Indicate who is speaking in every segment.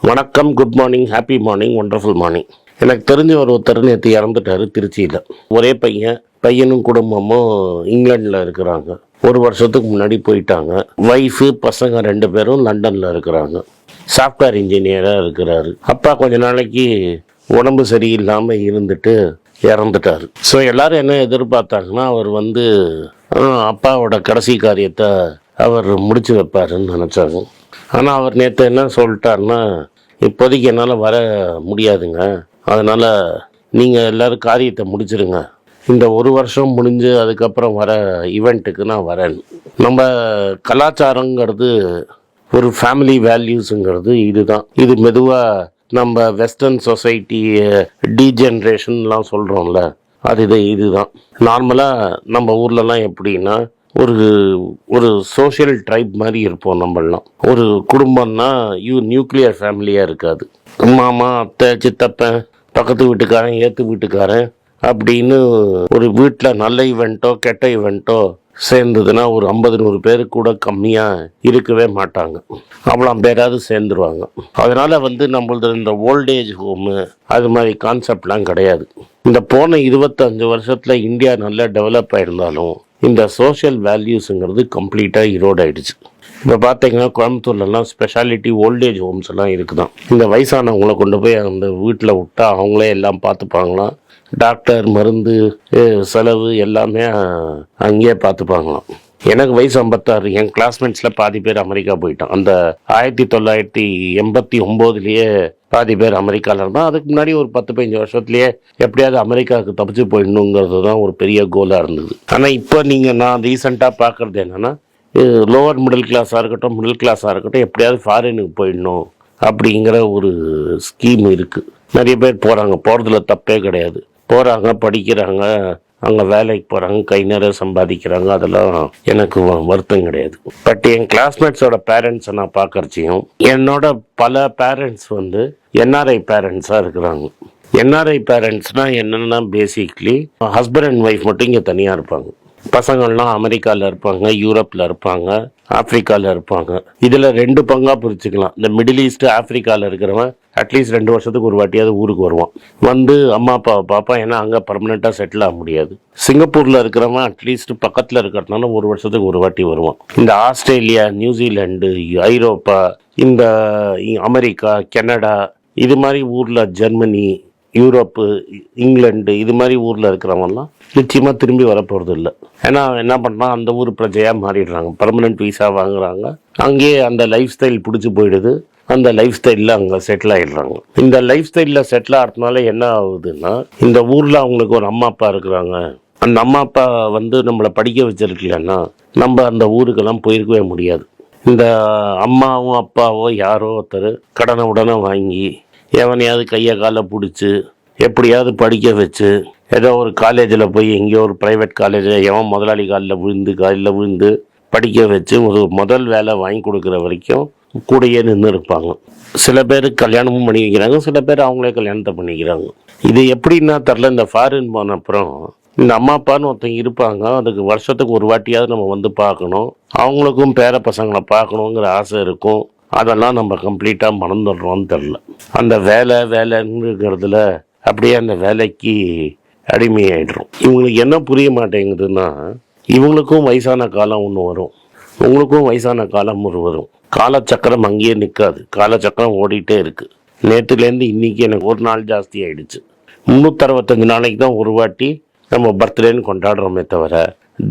Speaker 1: வணக்கம், good morning, happy morning, wonderful morning. எனக்கு தெரிஞ்ச ஒருத்தர் நேற்று இறந்துட்டாரு திருச்சியில். ஒரே பையனும் குடும்பமும் இங்கிலாண்டில் இருக்கிறாங்க. 1 வருஷத்துக்கு முன்னாடி போயிட்டாங்க. ஒய்ஃபு பசங்க 2 பேரும் லண்டனில் இருக்கிறாங்க. சாஃப்ட்வேர் இன்ஜினியராக இருக்கிறாரு. அப்பா கொஞ்ச நாளைக்கு உடம்பு சரியில்லாமல் இருந்துட்டு இறந்துட்டார். ஸோ எல்லாரும் என்ன எதிர்பார்த்தாங்கன்னா அவர் அப்பாவோட கடைசி காரியத்தை அவர் முடிச்சு வைப்பாருன்னு நினச்சாங்க. ஆனால் அவர் நேற்று என்ன சொல்லிட்டாருன்னா, இப்போதைக்கு என்னால் வர முடியாதுங்க, அதனால் நீங்கள் எல்லோரும் காரியத்தை முடிச்சிருங்க, இந்த 1 வருஷம் முடிஞ்சு அதுக்கப்புறம் வர ஈவெண்ட்டுக்கு நான் வரேன். நம்ம கலாச்சாரங்கிறது ஒரு ஃபேமிலி வேல்யூஸுங்கிறது இதுதான். இது மெதுவாக நம்ம வெஸ்டர்ன் சொசைட்டி டீஜென்ரேஷன்லாம் சொல்கிறோம்ல, இதுதான். நார்மலாக நம்ம ஊர்லலாம் எப்படின்னா ஒரு சோஷியல் ட்ரைப் மாதிரி இருப்போம். நம்மளாம் ஒரு குடும்பம்னா நியூக்ளியர் ஃபேமிலியாக இருக்காது. மாமா, அத்தை, சித்தப்பன், பக்கத்து வீட்டுக்காரன், ஏற்று வீட்டுக்காரன் அப்படின்னு ஒரு வீட்டில் நல்ல ஈவெண்ட்டோ கெட்ட ஈவெண்ட்டோ சேர்ந்ததுன்னா ஒரு 50-100 பேர் கூட கம்மியாக இருக்கவே மாட்டாங்க. அவ்வளோ பேராவது சேர்ந்துருவாங்க. அதனால் நம்மளது இந்த ஓல்டேஜ் ஹோமு அது மாதிரி கான்செப்ட்லாம் கிடையாது. இந்த போன 25 வருஷத்தில் இந்தியா நல்லா டெவலப் ஆகிருந்தாலும் இந்த சோஷியல் வேல்யூஸுங்கிறது கம்ப்ளீட்டாக இரோட் ஆகிடுச்சு. இப்போ பார்த்தீங்கன்னா கோயம்புத்தூர்லலாம் ஸ்பெஷாலிட்டி ஓல்டேஜ் ஹோம்ஸ் எல்லாம் இருக்குதான். இந்த வயசானவங்களை கொண்டு போய் அந்த வீட்டில் விட்டா அவங்களே எல்லாம் பார்த்துப்பாங்களாம். டாக்டர், மருந்து, செலவு எல்லாமே அங்கேயே பார்த்துப்பாங்களாம். எனக்கு வயசு 56. என் கிளாஸ்மேட்ஸில் பாதி பேர் அமெரிக்கா போயிட்டான். அந்த 1989 பாதி பேர் அமெரிக்காவில் இருந்தால் அதுக்கு முன்னாடி ஒரு 10-15 வருஷத்துலேயே எப்படியாவது அமெரிக்காவுக்கு தப்பிச்சு போயிடணுங்கிறது தான் ஒரு பெரிய கோலாக இருந்தது. ஆனால் இப்போ நான் ரீசெண்டாக பார்க்குறது என்னென்னா, லோவர் மிடில் கிளாஸாக இருக்கட்டும், மிடில் கிளாஸாக இருக்கட்டும், எப்படியாவது ஃபாரினுக்கு போயிடணும் அப்படிங்கிற ஒரு ஸ்கீம் இருக்குது. நிறைய பேர் போகிறாங்க, போகிறதுல தப்பே கிடையாது. போகிறாங்க, படிக்கிறாங்க, அங்கே வேலைக்கு போகிறாங்க, கை நிறைய சம்பாதிக்கிறாங்க. அதெல்லாம் எனக்கு வருத்தம் கிடையாது. பட் என் கிளாஸ்மேட்ஸோட பேரண்ட்ஸை நான் பார்க்கறச்சியும் என்னோட பல பேரண்ட்ஸ் என்ஆர்ஐ பேரண்ட்ஸாக இருக்கிறாங்க. என்ஆர்ஐ பேரண்ட்ஸ்னால் என்னென்னா பேசிக்லி ஹஸ்பண்ட் அண்ட் ஒய்ஃப் மட்டும் இங்கே தனியாக இருப்பாங்க. பசங்கள்லாம் அமெரிக்காவில் இருப்பாங்க, யூரோப்பில் இருப்பாங்க, ஆப்ரிக்காவில் இருப்பாங்க. இதில் 2 பங்காக பிரிச்சுக்கலாம். இந்த மிடில் ஈஸ்ட் ஆப்ரிக்காவில் இருக்கிறவன் அட்லீஸ்ட் 2 வருஷத்துக்கு ஒரு வாட்டியாவது ஊருக்கு வருவான். அம்மா அப்பாவை பார்ப்பான். ஏன்னா அங்கே பர்மனெண்ட்டாக செட்டில் ஆக முடியாது. சிங்கப்பூரில் இருக்கிறவன் அட்லீஸ்ட் பக்கத்தில் இருக்கிறதுனால 1 வருஷத்துக்கு ஒரு வாட்டி வருவான். இந்த ஆஸ்திரேலியா, நியூசிலாண்டு, ஐரோப்பா, இந்த அமெரிக்கா, கனடா, இது மாதிரி ஊரில், ஜெர்மனி, யூரோப்பு, இங்கிலாந்து, இது மாதிரி ஊரில் இருக்கிறவங்கலாம் நிச்சயமாக திரும்பி வரப்போகிறது இல்லை. ஏன்னா என்ன பண்ணுறான், அந்த ஊர் பிரஜையாக மாறிடுறாங்க. பர்மனெண்ட் வீசா வாங்குறாங்க. அங்கேயே அந்த லைஃப் ஸ்டைல் பிடிச்சி போயிடுது. அந்த லைஃப் ஸ்டைலில் அங்கே செட்டில் ஆகிடுறாங்க. இந்த லைஃப் ஸ்டைலில் செட்டில் ஆகிறதுனால என்ன ஆகுதுன்னா, இந்த ஊரில் அவங்களுக்கு ஒரு அம்மா அப்பா இருக்கிறாங்க. அந்த அம்மா அப்பா நம்மளை படிக்க வச்சிருக்கலன்னா நம்ம அந்த ஊருக்கெல்லாம் போயிருக்கவே முடியாது. இந்த அம்மாவும் அப்பாவோ யாரோ ஒருத்தர் கடனை உடனே வாங்கி எவனையாவது கையை காலை பிடிச்சி எப்படியாவது படிக்க வச்சு, ஏதோ ஒரு காலேஜில் போய் எங்கேயோ ஒரு ப்ரைவேட் காலேஜில் எவன் முதலாளி காலில் விழுந்து படிக்க வச்சு ஒரு முதல் வேலை வாங்கி கொடுக்குற வரைக்கும் கூடையே நின்று இருப்பாங்க. சில பேர் கல்யாணமும் பண்ணி வைக்கிறாங்க, சில பேர் அவங்களே கல்யாணத்தை பண்ணிக்கிறாங்க. இது எப்படின்னா தெரில. இந்த ஃபாரின் போன அப்புறம் இந்த அம்மா அப்பான்னு ஒருத்தங்க இருப்பாங்க. அதுக்கு வருஷத்துக்கு ஒரு வாட்டியாவது நம்ம பார்க்கணும். அவங்களுக்கும் பேர பசங்களை பார்க்கணுங்கிற ஆசை இருக்கும். அதெல்லாம் நம்ம கம்ப்ளீட்டாக மறந்துடுறோம்னு தெரில. அந்த வேலைங்கிறதுல அப்படியே அந்த வேலைக்கு அடிமையாயிடுறோம். இவங்களுக்கு என்ன புரிய மாட்டேங்குதுன்னா, இவங்களுக்கும் வயசான காலம் ஒன்று வரும், உங்களுக்கும் வயசான காலம் வரும். காலச்சக்கரம் அங்கேயே நிற்காது. காலச்சக்கரம் ஓடிட்டே இருக்குது. நேற்றுலேருந்து இன்றைக்கி எனக்கு ஒரு நாள் ஜாஸ்தி ஆகிடுச்சு. 365 நாளைக்கு தான் ஒரு வாட்டி நம்ம பர்த்டேன்னு கொண்டாடுறோமே தவிர,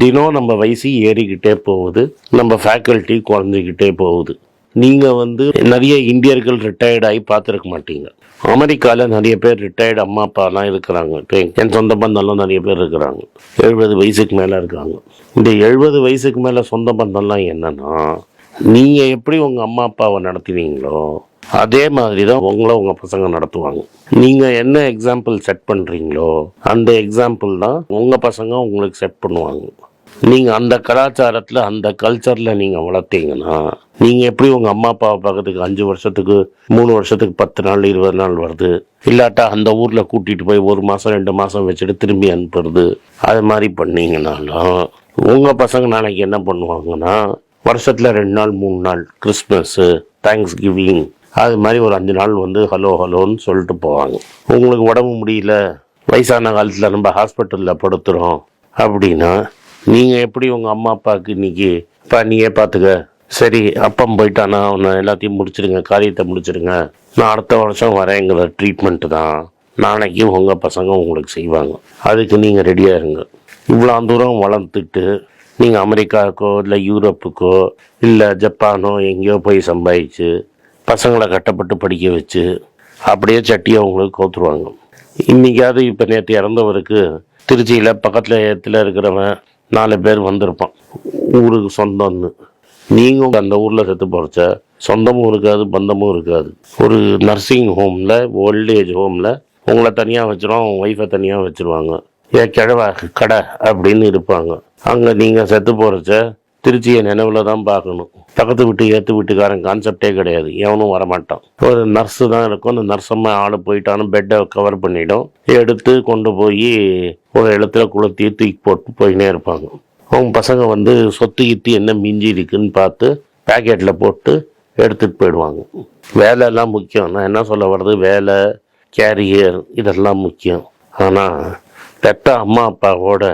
Speaker 1: தினம் நம்ம வயசு ஏறிக்கிட்டே போகுது, நம்ம ஃபேக்கல்ட்டி குறைஞ்சிக்கிட்டே போகுது. நீங்கள் நிறைய இந்தியர்கள் ரிட்டையர்ட் ஆகி பார்த்துருக்க மாட்டீங்க. அமெரிக்காவில் நிறைய பேர் ரிட்டையர்டு அம்மா அப்பாலாம் இருக்கிறாங்க. இப்போ என் சொந்த பந்தம்லாம் நிறைய பேர் இருக்கிறாங்க. 70 வயசுக்கு மேலே இருக்காங்க. இந்த 70 வயசுக்கு மேலே சொந்த பந்தம்லாம் என்னன்னா, நீங்கள் எப்படி உங்கள் அம்மா அப்பாவை நடத்துவீங்களோ அதே மாதிரி தான் உங்கள் பசங்க நடத்துவாங்க. நீங்கள் என்ன எக்ஸாம்பிள் செட் பண்ணுறீங்களோ அந்த எக்ஸாம்பிள் தான் உங்கள் பசங்க உங்களுக்கு செட் பண்ணுவாங்க. நீங்கள் அந்த கலாச்சாரத்தில், அந்த கல்ச்சரில் நீங்கள் வளர்த்தீங்கன்னா, நீங்கள் எப்படி உங்கள் அம்மா அப்பாவை பார்க்கறதுக்கு 5 வருஷத்துக்கு 3 வருஷத்துக்கு 10 நாள் 20 நாள் வருது, இல்லாட்டா அந்த ஊரில் கூட்டிகிட்டு போய் 1 மாதம் 2 மாதம் வச்சுட்டு திரும்பி அனுப்புறது, அது மாதிரி பண்ணிங்கனாலும் உங்கள் பசங்க நாளைக்கு என்ன பண்ணுவாங்கன்னா, வருஷத்தில் 2 நாள் 3 நாள் கிறிஸ்மஸ்ஸு, தேங்க்ஸ் கிவிங், அது மாதிரி ஒரு 5 நாள் வந்து ஹலோ ஹலோன்னு சொல்லிட்டு போவாங்க. உங்களுக்கு உடம்பு முடியல, வயசான காலத்தில் நம்ம ஹாஸ்பிட்டலில் படுத்துகிறோம் அப்படின்னா, நீங்கள் எப்படி உங்கள் அம்மா அப்பாவுக்கு இன்றைக்கி அப்பா நீயே பார்த்துக்க, சரி அப்பம் போயிட்டானா அவனை எல்லாத்தையும் முடிச்சிடுங்க, காரியத்தை முடிச்சிடுங்க, நான் அடுத்த வருஷம் வரேங்கிற ட்ரீட்மெண்ட்டு தான் நாளைக்கு உங்கள் பசங்க உங்களுக்கு செய்வாங்க. அதுக்கு நீங்கள் ரெடியாக இருங்க. இவ்வளோ தூரம் வளர்த்துட்டு நீங்கள் அமெரிக்காவுக்கோ இல்லை யூரோப்புக்கோ இல்லை ஜப்பானோ எங்கேயோ போய் சம்பாதிச்சு பசங்களை கட்டப்பட்டு படிக்க வச்சு அப்படியே சட்டியை அவங்களுக்கு கோத்துருவாங்க. இன்றைக்காவது இப்போ நேற்று இறந்தவருக்கு திருச்சியில் பக்கத்தில் இருக்கிறவன் 4 பேர் வந்திருப்பான் ஊருக்கு சொந்தம்னு. நீங்கள் அந்த ஊரில் செத்து போகிறச்ச சொந்தமும் இருக்காது, பந்தமும் இருக்காது. ஒரு நர்சிங் ஹோமில், ஓல்டேஜ் ஹோமில் உங்களை தனியாக வச்சிருவாங்க, உங்கள் ஒய்ஃபை தனியாக வச்சுருவாங்க. கிழவா கடை அப்படின்னு இருப்பாங்க. அங்கே நீங்கள் செத்து போகிறச்ச திருச்சியை நினைவில் தான் பார்க்கணும். பக்கத்து வீட்டு ஏற்று வீட்டுக்காரன் கான்செப்டே கிடையாது, எவனும் வரமாட்டான். ஒரு நர்ஸு தான் இருக்கும். அந்த நர்ஸம்மா ஆள் போயிட்டான்னு பெட்டை கவர் பண்ணிவிடும், எடுத்து கொண்டு போய் ஒரு இடத்துல குளத்தி தூக்கி போட்டு போயினே இருப்பாங்க. அவங்க பசங்க வந்து சொத்து கித்து என்ன மிஞ்சி இருக்குன்னு பார்த்து பேக்கெட்டில் போட்டு எடுத்துகிட்டு போயிடுவாங்க. வேலையெல்லாம் முக்கியம். நான் என்ன சொல்ல வர்றது, வேலை, கேரியர் இதெல்லாம் முக்கியம். ஆனால் பெற்ற அம்மா அப்பாவோட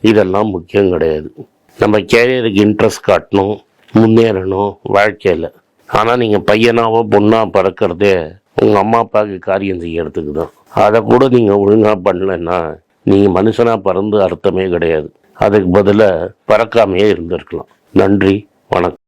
Speaker 1: இதெல்லாம் முக்கியம் கிடையாது. நம்ம கேரியருக்கு இன்ட்ரெஸ்ட் காட்டணும், முன்னேறணும் வாழ்க்கையில். ஆனால் நீங்கள் பையனாவோ பொண்ணாக பறக்கிறதே உங்கள் அம்மா அப்பாவுக்கு காரியம் செய்யறதுக்கு தான். அதை கூட நீங்கள் ஒழுங்காக பண்ணலைன்னா நீங்கள் மனுஷனாக பறந்து அர்த்தமே கிடையாது. அதுக்கு பதிலாக பறக்காமையே இருந்திருக்கலாம். நன்றி, வணக்கம்.